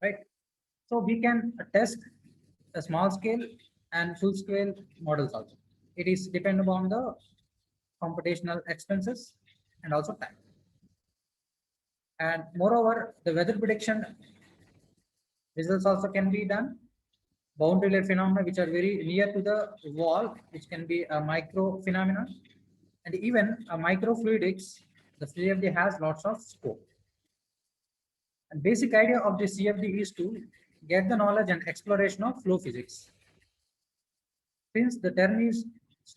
right? So we can test a small scale and full scale models also. It is dependent on the computational expenses and also time. And moreover, the weather prediction results also can be done. Boundary layer phenomena, which are very near to the wall, which can be a micro phenomenon, and even a microfluidics, the CFD has lots of scope. And basic idea of the CFD is to get the knowledge and exploration of flow physics. Since the term is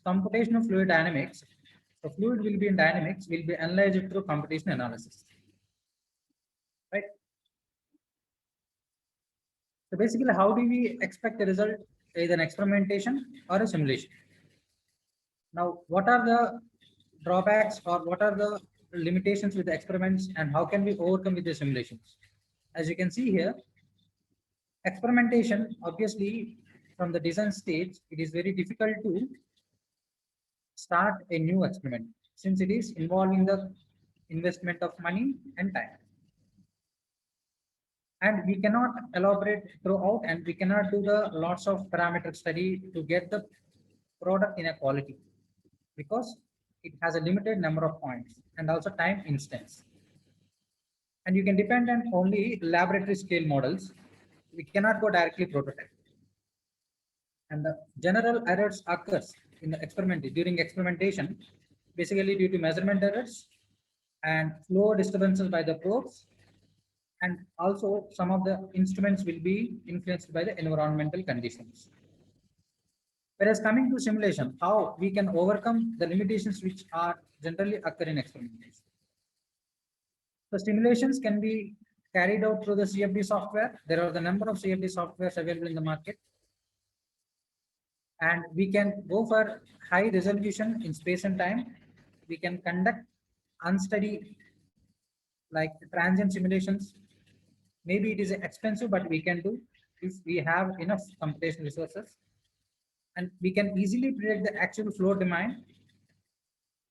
computational fluid dynamics, the fluid will be in dynamics, will be analyzed through computational analysis. Right? So basically, how do we expect the result? Either an experimentation or a simulation. Now, what are the drawbacks or what are the limitations with the experiments and how can we overcome with the simulations? As you can see here, experimentation, obviously, from the design stage, it is very difficult to start a new experiment since it is involving the investment of money and time. And we cannot elaborate throughout and we cannot do the lots of parametric study to get the product in a quality because it has a limited number of points and also time instance. And you can depend on only laboratory scale models. We cannot go directly prototype. And the general errors occurs in the experiment during experimentation, basically due to measurement errors and flow disturbances by the probes. And also some of the instruments will be influenced by the environmental conditions. Whereas coming to simulation, how we can overcome the limitations which are generally occur in experimentation. The simulations can be carried out through the CFD software. There are the number of CFD softwares available in the market. And we can go for high resolution in space and time. We can conduct unsteady like transient simulations. Maybe it is expensive, but we can do if we have enough computational resources. And we can easily predict the actual flow domain.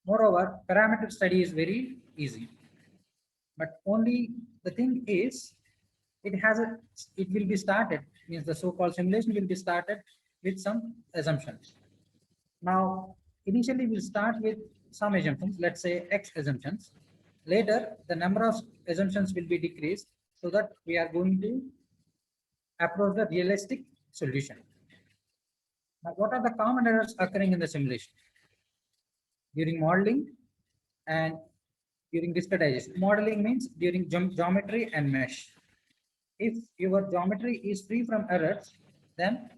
Moreover, parametric study is very easy. But only the thing is, it will be started, means the so-called simulation will be started with some assumptions. Now, initially we'll start with some assumptions, let's say X assumptions. Later, the number of assumptions will be decreased so that we are going to approach the realistic solution. Now, what are the common errors occurring in the simulation? During modeling and during discretization. Modeling means during geometry and mesh. If your geometry is free from errors, then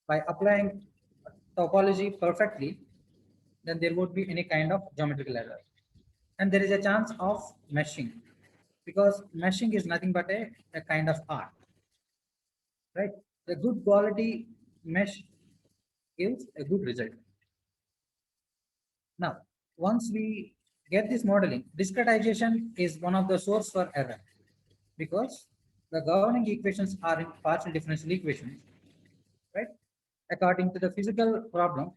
by applying topology perfectly, then there won't be any kind of geometrical error. And there is a chance of meshing because meshing is nothing but a kind of art, right? The good quality mesh gives a good result. Now, once we get this modeling, discretization is one of the source for error because the governing equations are in partial differential equations, right? According to the physical problem,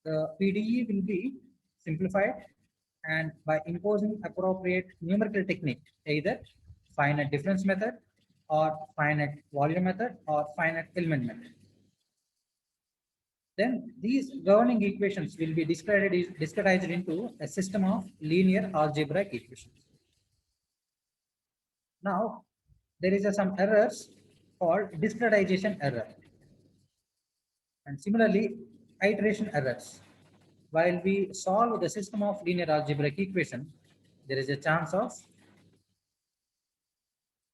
the PDE will be simplified and by imposing appropriate numerical technique, either finite difference method or finite volume method or finite element method. Then these governing equations will be discretized into a system of linear algebraic equations. Now, there is some errors called discretization error. And similarly, iteration errors. While we solve the system of linear algebraic equation, there is a chance of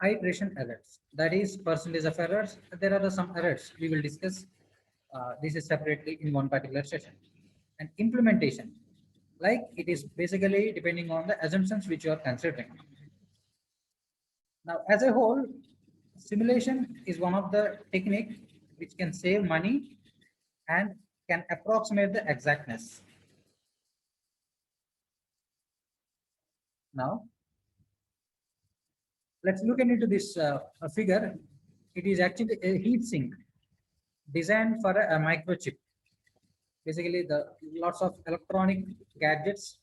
iteration errors. That is percentage of errors. There are some errors we will discuss. This is separately in one particular session. And implementation, like it is basically depending on the assumptions which you are considering. Now, as a whole, simulation is one of the technique which can save money and can approximate the exactness. Now, let's look into this figure. It is actually a heat sink designed for a microchip. Basically, the lots of electronic gadgets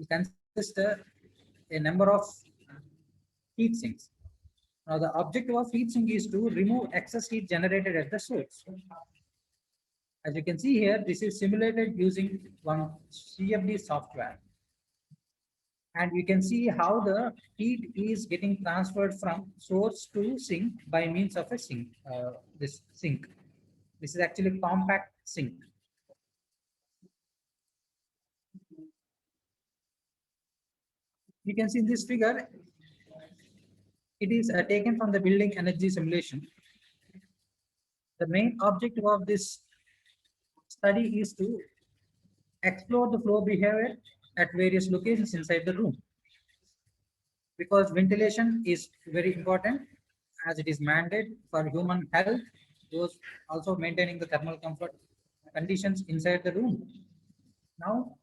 consist a number of heat sinks. Now the objective of heat sink is to remove excess heat generated at the source. As you can see here, this is simulated using one CFD software. And you can see how the heat is getting transferred from source to sink by means of a sink. This sink. This is actually compact sink. You can see in this figure, it is taken from the building energy simulation. The main objective of this study is to explore the flow behavior at various locations inside the room, because ventilation is very important as it is mandated for human health, those also maintaining the thermal comfort conditions inside the room. Now,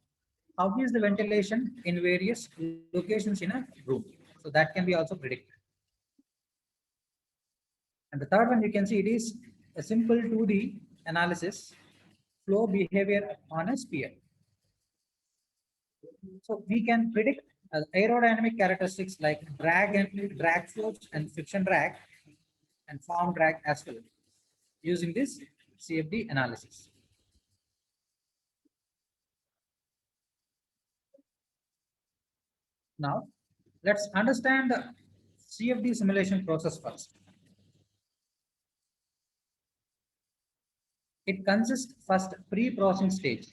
how is the ventilation in various locations in a room? So that can be also predicted. And the third one, you can see it is a simple 2D analysis, flow behavior on a sphere. So we can predict aerodynamic characteristics like drag force and friction drag and form drag as well using this CFD analysis. Now, let's understand the CFD simulation process first. It consists first pre-processing stage.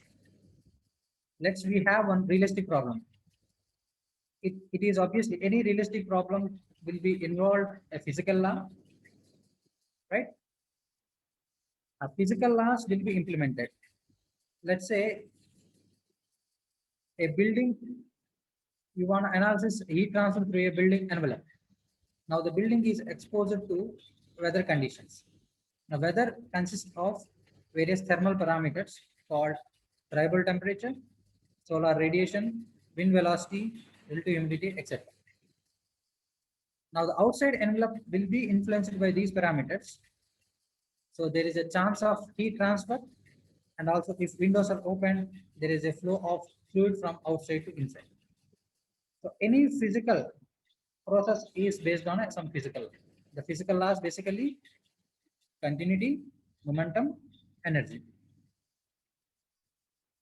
We have one realistic problem. It is obviously any realistic problem will be involved a physical law, right? A physical laws will be implemented. Let's say a building, you want to analysis heat transfer through a building envelope. Now the building is exposed to weather conditions. Now weather consists of various thermal parameters called dry bulb temperature, solar radiation, wind velocity, relative humidity, etc. Now the outside envelope will be influenced by these parameters. So there is a chance of heat transfer, and also if windows are open, there is a flow of fluid from outside to inside. So any physical process is based on some physical. The physical laws basically continuity, momentum, energy.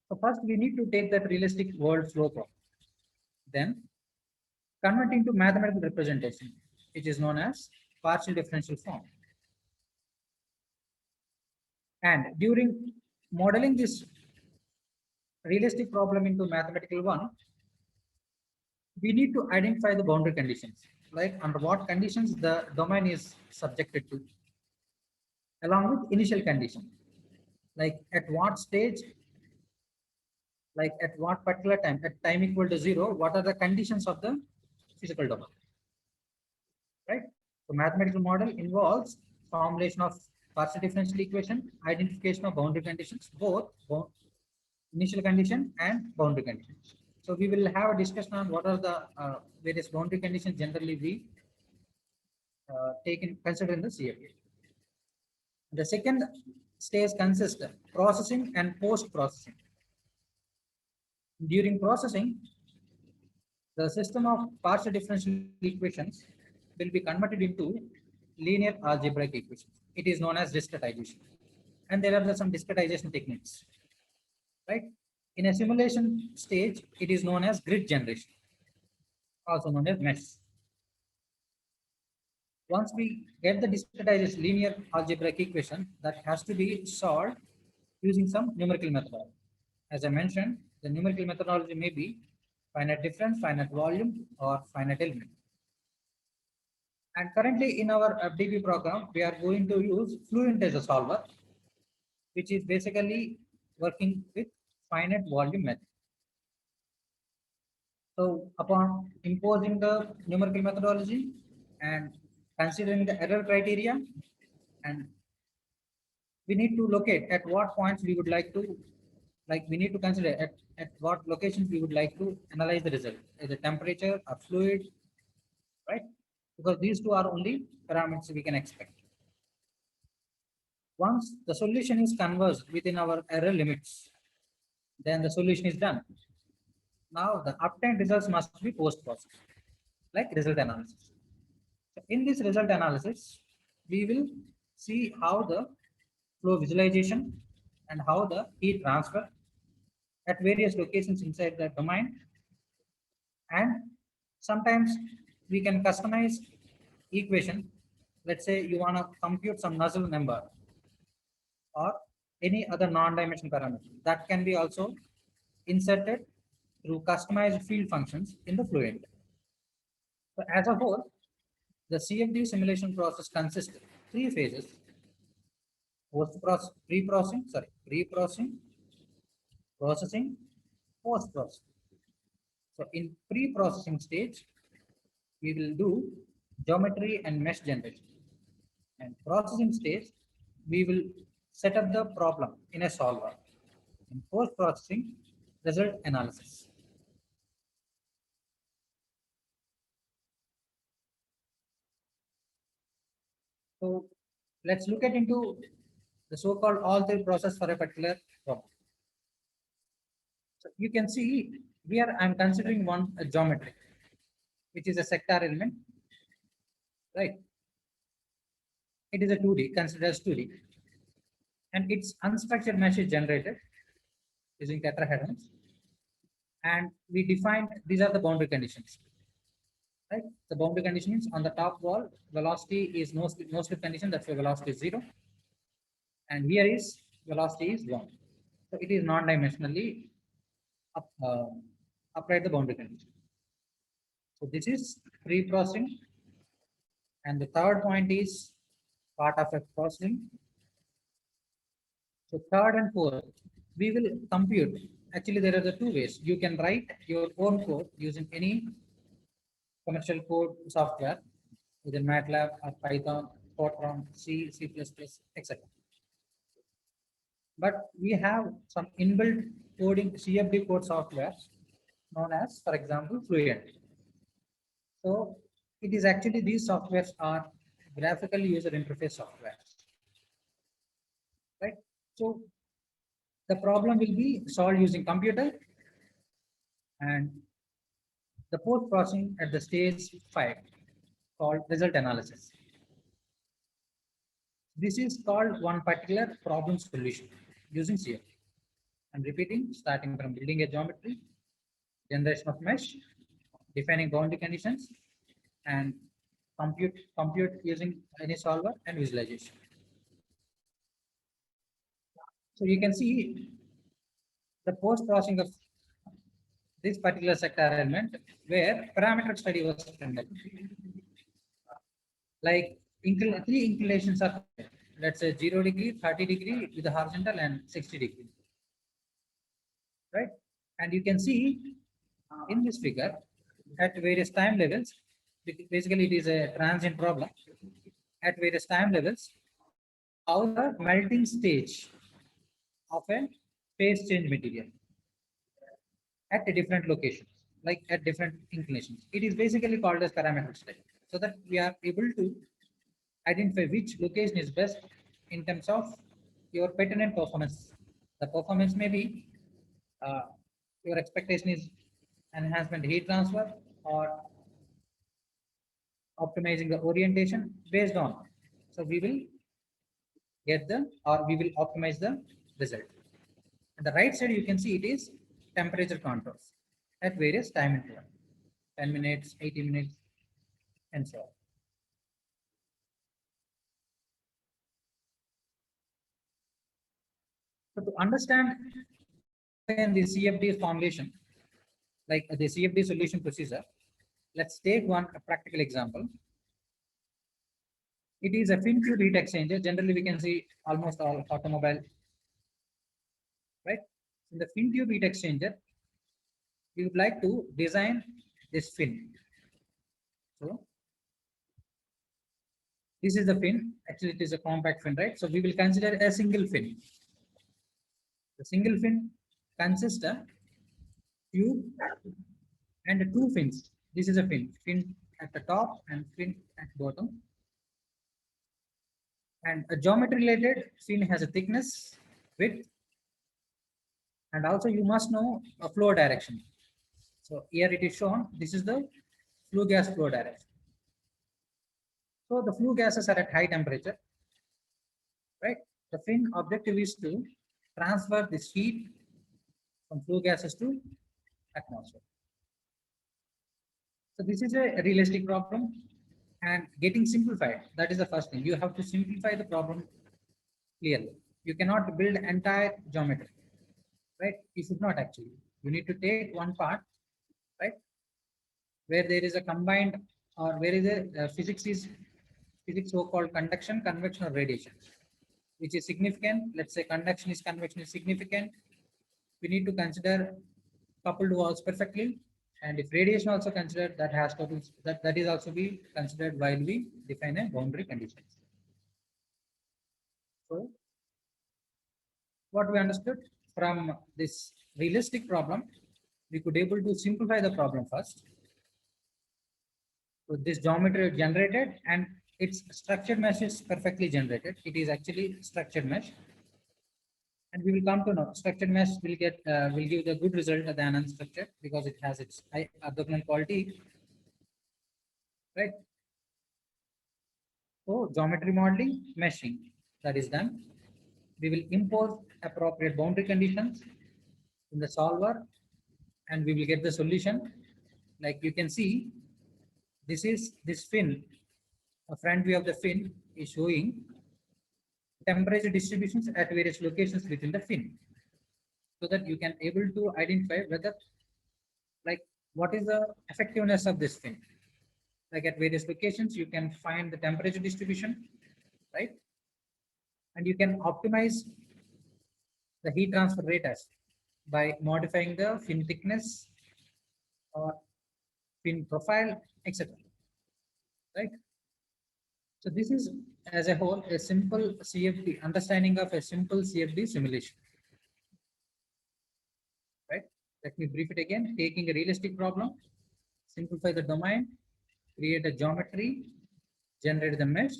So first we need to take that realistic world flow problem. Then convert into mathematical representation, which is known as partial differential form. And during modeling this realistic problem into mathematical one, we need to identify the boundary conditions, like under what conditions the domain is subjected to, along with initial condition, like at what stage, like at what particular time, at time equal to 0, what are the conditions of the physical domain, right? So mathematical model involves formulation of partial differential equation, identification of boundary conditions, both initial condition and boundary conditions. So we will have a discussion on what are the various boundary conditions generally we consider in the CFD. The second stage consists of processing and post-processing. During processing, the system of partial differential equations will be converted into linear algebraic equations. It is known as discretization. And there are some discretization techniques, right? In a simulation stage, it is known as grid generation, also known as mesh. Once we get the discretized linear algebraic equation, that has to be solved using some numerical methodology. As I mentioned, the numerical methodology may be finite difference, finite volume, or finite element. And currently in our FDP program, we are going to use Fluent as a solver, which is basically working with finite volume method. So upon imposing the numerical methodology and considering the error criteria, and we need to locate at what points we would like to, like we need to consider at what locations we would like to analyze the result, either temperature or fluid, right? Because these two are only parameters we can expect. Once the solution is converged within our error limits, then the solution is done. Now the obtained results must be post-processed, like result analysis. In this result analysis, we will see how the flow visualization and how the heat transfer at various locations inside the domain, and sometimes we can customize equation. Let's say you want to compute some Nusselt number or any other non-dimensional parameter that can be also inserted through customized field functions in the Fluent. So as a whole, the CFD simulation process consists of three phases: pre-processing, processing, post-processing. So in pre-processing stage, we will do geometry and mesh generation. And processing stage, we will set up the problem in a solver. In post-processing, result analysis. So let's look at into the so-called all three process for a particular problem. So you can see here I'm considering one a geometry, which is a sector element, right? It is a 2D, considered as 2D, and its unstructured mesh is generated using tetrahedrons, and we defined these are the boundary conditions, right? The boundary condition means on the top wall velocity is no slip condition, that's why velocity is 0, and here is velocity is 1. So it is non-dimensionally applied the boundary condition. So this is pre-processing, and the third point is part of a processing. So third and fourth, we will compute. Actually, there are the two ways. You can write your own code using any commercial code software, either MATLAB or Python, Fortran, C, C++, etc. But we have some inbuilt coding CFD code software known as, for example, Fluent. So it is actually these softwares are graphical user interface software, right? So the problem will be solved using computer, and the post processing at the stage 5 called result analysis. This is called one particular problem solution using CFD. I'm repeating, starting from building a geometry, generation of mesh, defining boundary conditions, and compute using any solver and visualization. So you can see the post processing of this particular sector element where parametric study was conducted. Like three inclinations are, let's say 0 degree, 30 degree with the horizontal and 60 degree, right? And you can see in this figure at various time levels, basically it is a transient problem. At various time levels, how the melting stage of a phase change material at a different locations, like at different inclinations. It is basically called as parametric study, so that we are able to identify which location is best in terms of your pertinent performance. The performance may be your expectation is enhancement heat transfer or optimizing the orientation based on. So we will get the or we will optimize the result. On the right side, you can see it is temperature controls at various time interval, 10 minutes, 80 minutes, and so on. So to understand the CFD formulation, like the CFD solution procedure, let's take a practical example. It is a fin tube heat exchanger. Generally, we can see almost all automobile, right? In the fin tube heat exchanger, we would like to design this fin. So this is the fin. Actually, it is a compact fin, right? So we will consider a single fin. The single fin consists of tube and two fins. This is a fin at the top and fin at bottom. And a geometry related fin has a thickness, width, and also you must know a flow direction. So here it is shown, this is the flue gas flow direction. So the flue gases are at high temperature, right? The fin objective is to transfer this heat from flue gases to atmosphere. So this is a realistic problem and getting simplified. That is the first thing. You have to simplify the problem clearly. You cannot build entire geometry, right? You should not actually. You need to take one part, right, where there is a combined or where is a physics so-called conduction, convection, or radiation, which is significant. Let's say conduction is convection is significant. We need to consider coupled walls perfectly. And if radiation also considered, that has to be that is also be considered while we define a boundary conditions. So what we understood from this realistic problem, we could able to simplify the problem first. So this geometry generated and its structured mesh is perfectly generated. It is actually structured mesh. And we will come to know structured mesh will give the good result than unstructured because it has its high abdominal quality, right? So geometry modeling, meshing, that is done. We will impose appropriate boundary conditions in the solver, and we will get the solution. Like you can see, this is this fin. A front view of the fin is showing temperature distributions at various locations within the fin, so that you can able to identify whether like what is the effectiveness of this fin. Like at various locations, you can find the temperature distribution, right? And you can optimize the heat transfer rate as by modifying the fin thickness or fin profile, etc. Right? So this is as a whole a simple CFD understanding of a simple CFD simulation. Right? Let me brief it again. Taking a realistic problem, simplify the domain, create a geometry, generate the mesh,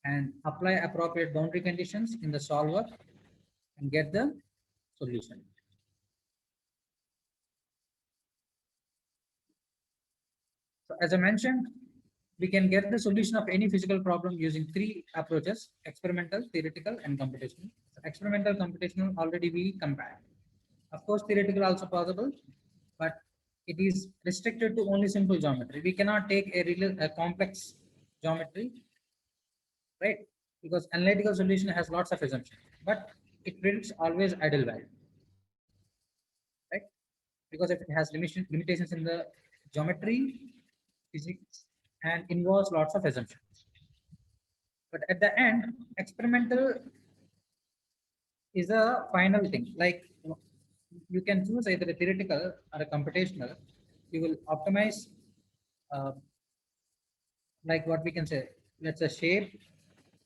and apply appropriate boundary conditions in the solver and get the solution. So as I mentioned, we can get the solution of any physical problem using three approaches: experimental, theoretical, and computational. So experimental, computational already we compared. Of course, theoretical also possible, but it is restricted to only simple geometry. We cannot take a complex geometry, right? Because analytical solution has lots of assumptions, but it predicts always ideal value, right? Because if it has limitations in the geometry, physics, and involves lots of assumptions. But at the end, experimental is a final thing. Like you can choose either a theoretical or a computational. You will optimize, uh, like what we can say, let's say shape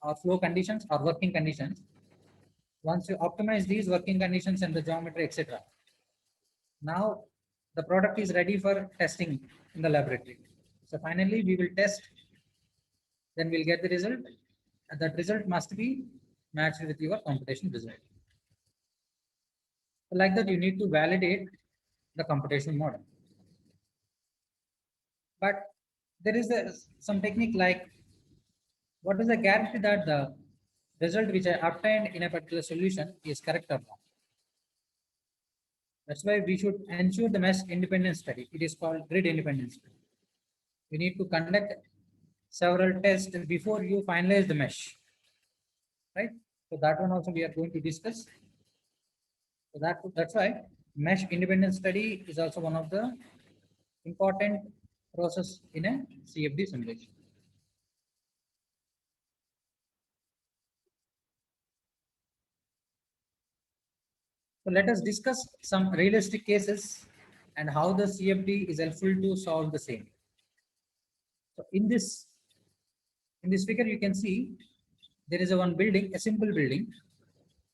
or flow conditions or working conditions. Once you optimize these working conditions and the geometry, etc., now the product is ready for testing in the laboratory. So finally, we will test, then we'll get the result. And that result must be matched with your computation result. So like that, you need to validate the computational model. But there is some technique like what is the guarantee that the result which I obtained in a particular solution is correct or not? That's why we should ensure the mesh independence study. It is called grid independence study. You need to conduct several tests before you finalize the mesh, right? So that one also we are going to discuss. So that's why mesh independence study is also one of the important process in a CFD simulation. So let us discuss some realistic cases and how the CFD is helpful to solve the same. So in this figure, you can see there is a one building, a simple building.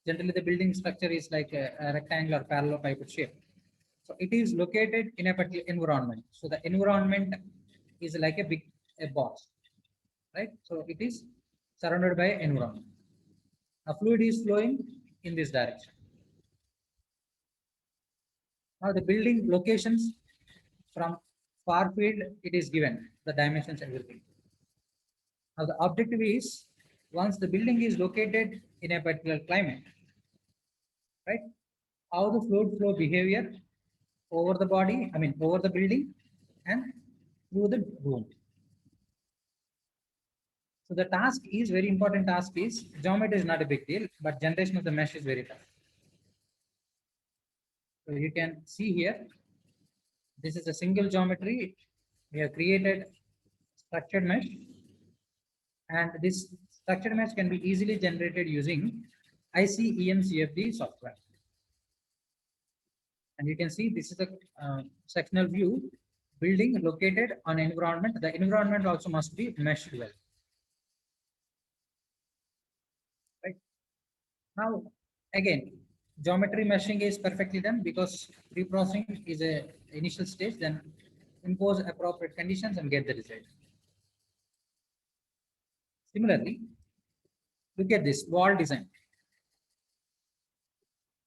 Generally, the building structure is like a rectangular parallelepiped shape. So it is located in a particular environment. So the environment is like a box, right? So it is surrounded by environment. A fluid is flowing in this direction. Now the building locations from far field, it is given the dimensions, everything. Now the objective is, once the building is located in a particular climate, right? How the fluid flow behavior over the body, I mean over the building and through the room. So the task is very important. Task is geometry is not a big deal, but generation of the mesh is very tough. So you can see here, this is a single geometry. We have created structured mesh, and this structured mesh can be easily generated using ICEM CFD software. And you can see this is a sectional view building located on environment. The environment also must be meshed well. Right now, again, geometry meshing is perfectly done because pre-processing is a initial stage. Then impose appropriate conditions and get the result. Similarly, look at this wall design.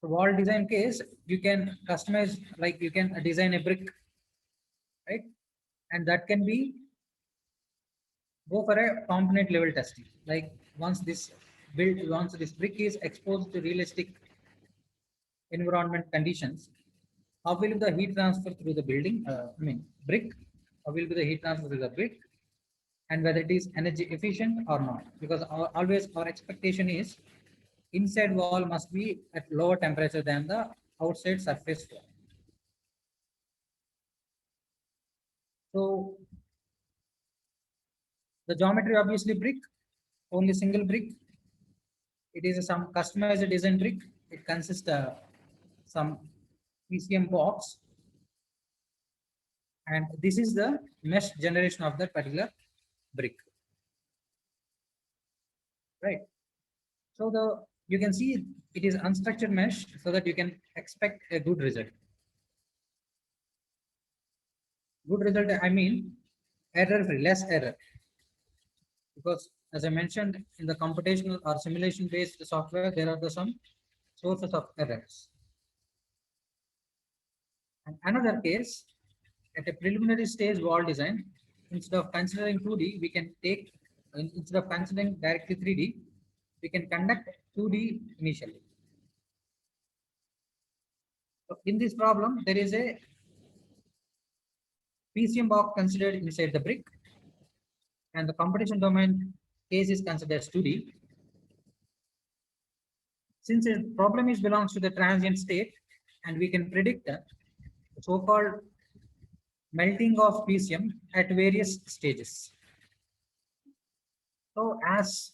The wall design case, you can customize, like you can design a brick, right? And that can be go for a component level testing. Like once this brick is exposed to realistic environment conditions, how will the heat transfer through the building? I mean brick. How will be the heat transfer through the brick, and whether it is energy efficient or not? Because always our expectation is inside wall must be at lower temperature than the outside surface wall. So the geometry obviously brick, only single brick. It is some customized design brick. It consists of some PCM box, and this is the mesh generation of that particular brick, right? So the you can see it is unstructured mesh, so that you can expect a good result. Good result, I mean error free, less error, because as I mentioned in the computational or simulation based software, there are some sources of errors. And another case, at a preliminary stage wall design, instead of considering 2D, we can take, instead of considering directly 3D, we can conduct 2D initially. So in this problem, there is a PCM box considered inside the brick, and the computation domain case is considered as 2D. Since the problem is belongs to the transient state, and we can predict the so-called melting of PCM at various stages. So as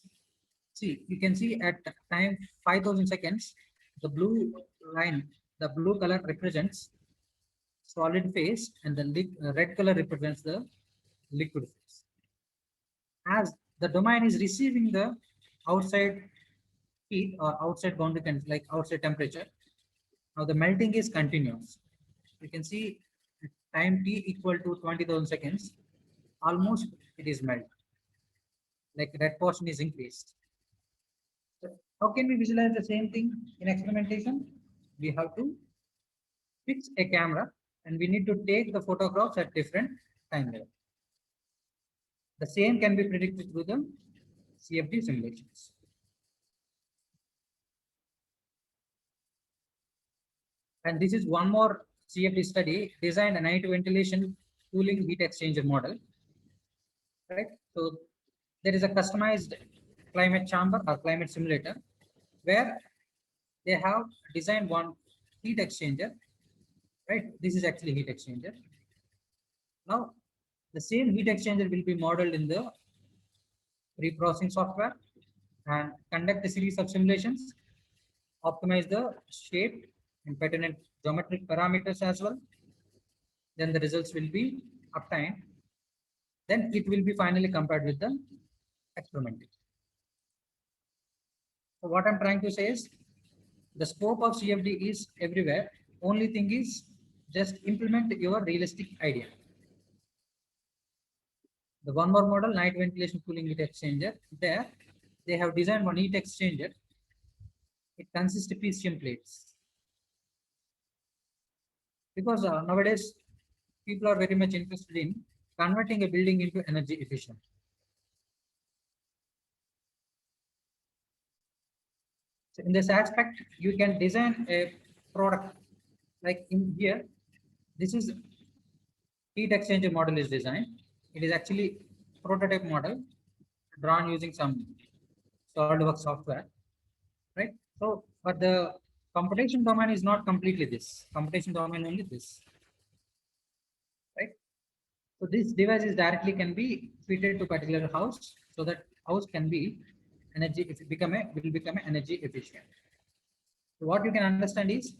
see, you can see at time 5000 seconds, the blue line, the blue color represents solid phase, and the red color represents the liquid phase. As the domain is receiving the outside heat or outside boundary, like outside temperature, now the melting is continuous. You can see at time t equal to 20,000 seconds, almost it is melt, like red portion is increased. So how can we visualize the same thing in experimentation? We have to fix a camera, and we need to take the photographs at different time level. The same can be predicted through the CFD simulations. And this is one more CFD study, designed a night ventilation cooling heat exchanger model. Right. So there is a customized climate chamber or climate simulator where they have designed one heat exchanger. Right. This is actually heat exchanger. Now the same heat exchanger will be modeled in the pre-processing software and conduct a series of simulations, optimize the shape and pertinent geometric parameters as well. Then the results will be obtained. Then it will be finally compared with the experimentation. So what I'm trying to say is the scope of CFD is everywhere. Only thing is just implement your realistic idea. The one more model, night ventilation cooling heat exchanger, there they have designed one heat exchanger. It consists of PCM plates. Because nowadays people are very much interested in converting a building into energy efficient. So in this aspect, you can design a product like in here. This is heat exchanger model is designed. It is actually prototype model drawn using some SolidWorks software, right? So, but the computation domain is not completely this. Computation domain only this, right? So this device is directly can be fitted to particular house, so that house can be energy if it become a will become energy efficient. So what you can understand is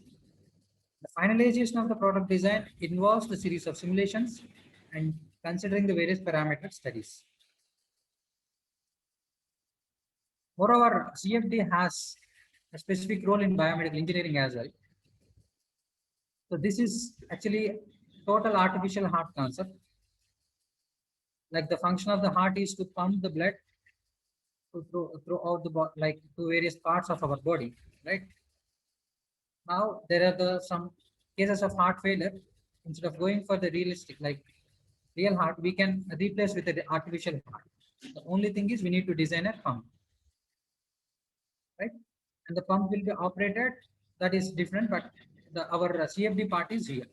the finalization of the product design involves the series of simulations and considering the various parametric studies. Moreover, CFD has a specific role in biomedical engineering as well. So this is actually total artificial heart concept. Like the function of the heart is to pump the blood throughout the body, like to various parts of our body, right? Now there are some cases of heart failure. Instead of going for the realistic, like real heart, we can replace with the artificial heart. The only thing is we need to design a pump, right? And the pump will be operated. That is different, but our CFD part is here.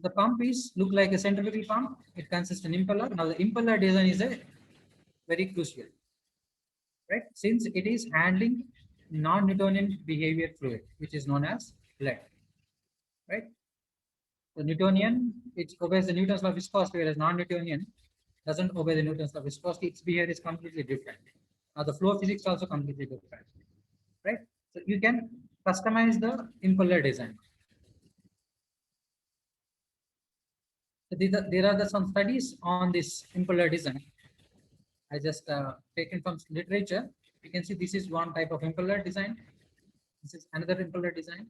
The pump is look like a centrifugal pump. It consists an impeller. Now the impeller design is a very crucial, right? Since it is handling non-Newtonian behavior fluid, which is known as lead, right? The Newtonian, it obeys the Newton's law of viscosity, whereas non-Newtonian doesn't obey the Newton's law of viscosity. Its behavior is completely different. Now the flow physics also completely different, right? So you can customize the impeller design. So there are some studies on this impeller design. I just taken from literature. You can see this is one type of impeller design. This is another impeller design.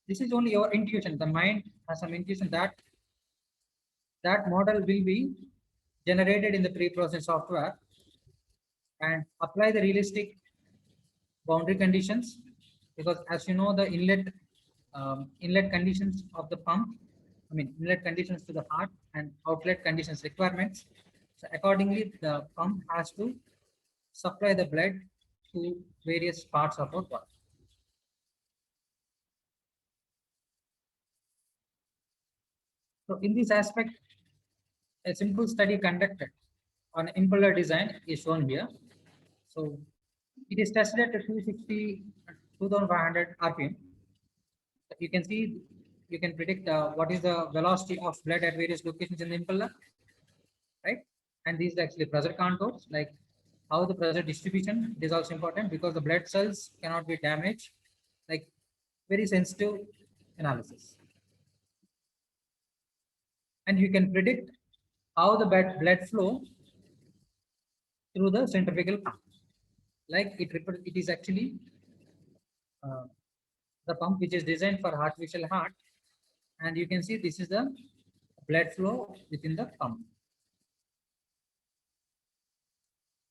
This is only your intuition. The mind has some intuition that that model will be generated in the pre-process software and apply the realistic boundary conditions, because as you know the inlet conditions of the pump, I mean inlet conditions to the heart and outlet conditions requirements. So accordingly, the pump has to supply the blood to various parts of our body. So in this aspect, a simple study conducted on impeller design is shown here. So it is tested at 260, 2500 RPM. You can see, you can predict what is the velocity of blood at various locations in the impeller, right? And these are actually pressure contours, like how the pressure distribution is also important because the blood cells cannot be damaged, like very sensitive analysis. And you can predict how the blood flow through the centrifugal pump. Like it is actually uh, the pump which is designed for artificial heart, and you can see this is the blood flow within the pump.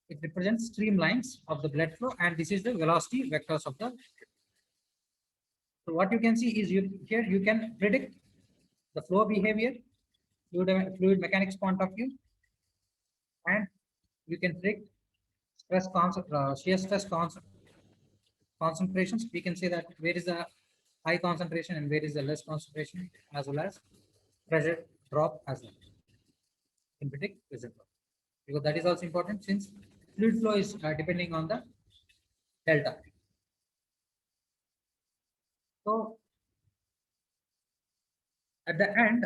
It represents streamlines of the blood flow, and this is the velocity vectors of the. So what you can see is here you can predict the flow behavior, fluid mechanics point of view, and you can predict shear stress concentrations. We can say that where is the high concentration and where is the less concentration, as well as pressure drop as well. You can predict pressure drop because that is also important since fluid flow is depending on the delta. So at the end,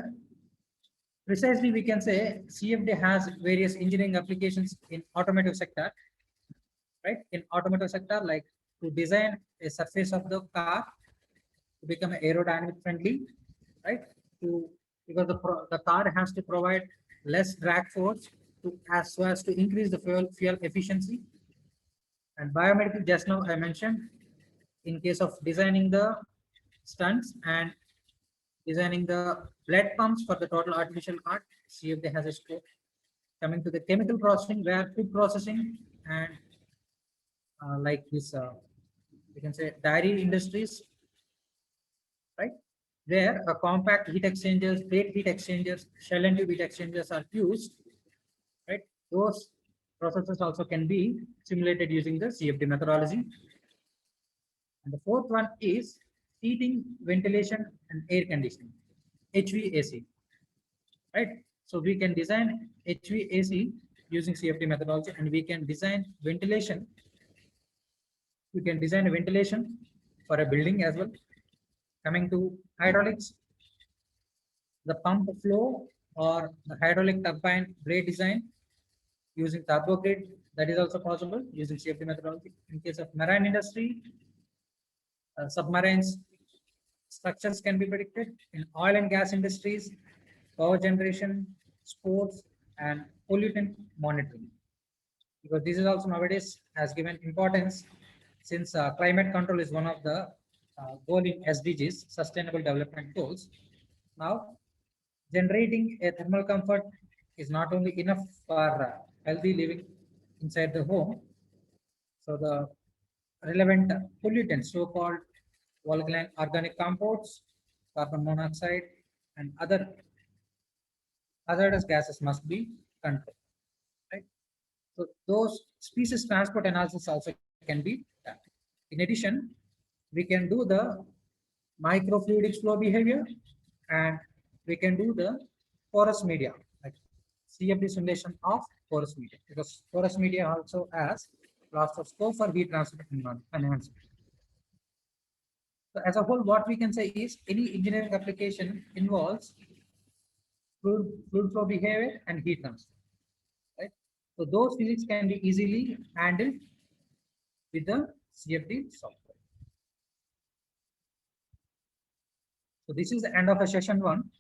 precisely we can say CFD has various engineering applications in automotive sector, right? In automotive sector, like to design a surface of the car to become aerodynamic friendly, right? To because the car has to provide less drag force to as so as to increase the fuel efficiency. And biomedical, just now I mentioned, in case of designing the stunts and designing the blood pumps for the total artificial heart, CFD has a scope. Coming to the chemical processing, where food processing and like this, you can say dairy industries, right? Where a compact heat exchangers, plate heat exchangers, shell and tube heat exchangers are used, right? Those processes also can be simulated using the CFD methodology. And the fourth one is heating, ventilation, and air conditioning, HVAC, right? So we can design HVAC using CFD methodology, and we can design ventilation. We can design a ventilation for a building as well. Coming to hydraulics, the pump flow or the hydraulic turbine blade design using turbo grid, that is also possible using CFD methodology. In case of marine industry, submarines structures can be predicted. In oil and gas industries, power generation, sports, and pollutant monitoring. Because this is also nowadays has given importance, since climate control is one of the goal in SDGs, Sustainable Development Goals. Now, generating a thermal comfort is not only enough for healthy living inside the home. So the relevant pollutants, so-called volatile organic compounds, carbon monoxide, and other hazardous gases must be controlled. Right? So those species transport analysis also can be done. In addition, we can do the microfluidics flow behavior, and we can do the porous media, like CFD simulation of porous media, because porous media also has lots of scope for heat transfer enhancement. So as a whole, what we can say is any engineering application involves fluid flow behavior and heat transfer, right? So those physics can be easily handled with the CFD software. So this is the end of a session 1.